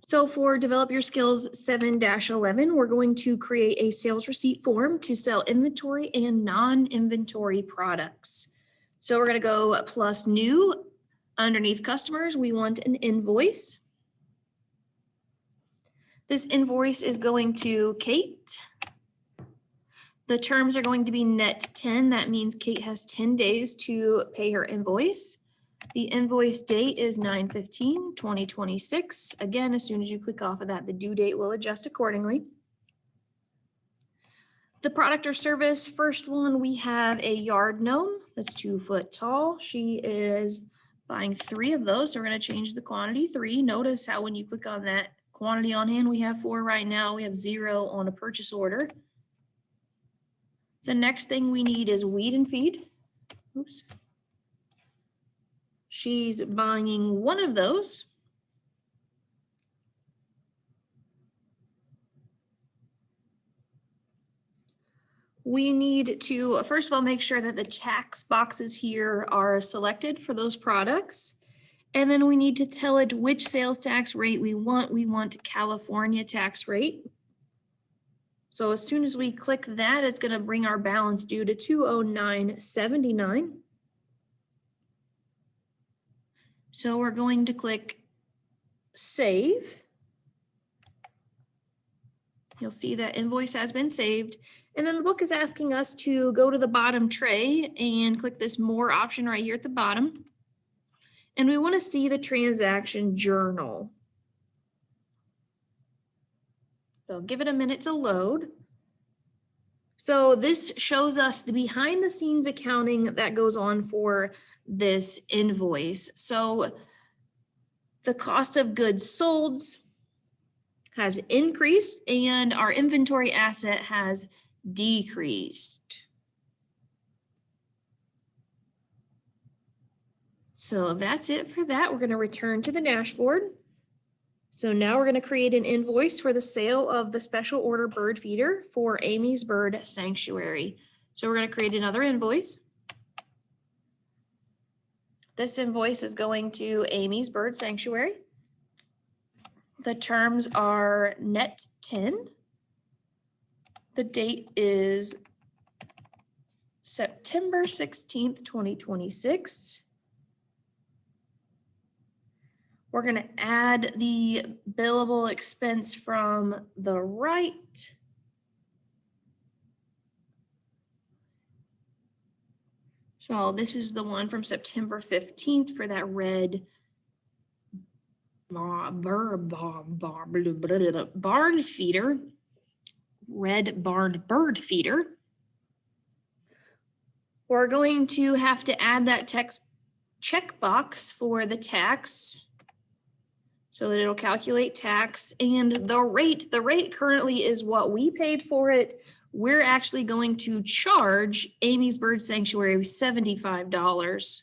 So for Develop Your Skills 7-11, we're going to create a sales receipt form to sell inventory and non-inventory products. So we're going to go plus new. Underneath customers, we want an invoice. This invoice is going to Kate. The terms are going to be net 10. That means Kate has 10 days to pay her invoice. The invoice date is 9/15/2026. Again, as soon as you click off of that, the due date will adjust accordingly. The product or service, first one, we have a yard gnome that's 2 foot tall. She is buying 3 of those, so we're going to change the quantity 3. Notice how when you click on that quantity on hand, we have 4 right now. We have 0 on a purchase order. The next thing we need is weed and feed. Oops. She's buying 1 of those. We need to, first of all, make sure that the tax boxes here are selected for those products. And then we need to tell it which sales tax rate we want. We want California tax rate. So as soon as we click that, it's going to bring our balance due to $209.79. So we're going to click save. You'll see that invoice has been saved. And then the book is asking us to go to the bottom tray and click this more option right here at the bottom. And we want to see the transaction journal. So give it a minute to load. So this shows us the behind the scenes accounting that goes on for this invoice. So the cost of goods sold has increased and our inventory asset has decreased. So that's it for that. We're going to return to the dashboard. So now we're going to create an invoice for the sale of the special order bird feeder for Amy's Bird Sanctuary. So we're going to create another invoice. This invoice is going to Amy's Bird Sanctuary. The terms are net 10. The date is September 16th, 2026. We're going to add the billable expense from the right. So this is the one from September 15th for that red barn feeder, red barn bird feeder. We're going to have to add that text checkbox for the tax so that it'll calculate tax, and the rate currently is what we paid for it. We're actually going to charge Amy's Bird Sanctuary $75.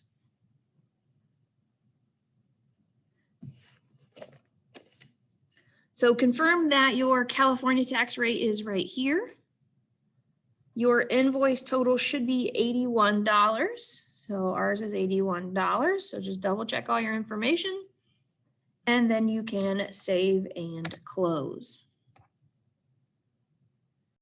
So confirm that your California tax rate is right here. Your invoice total should be $81. So ours is $81. So just double check all your information and then you can save and close.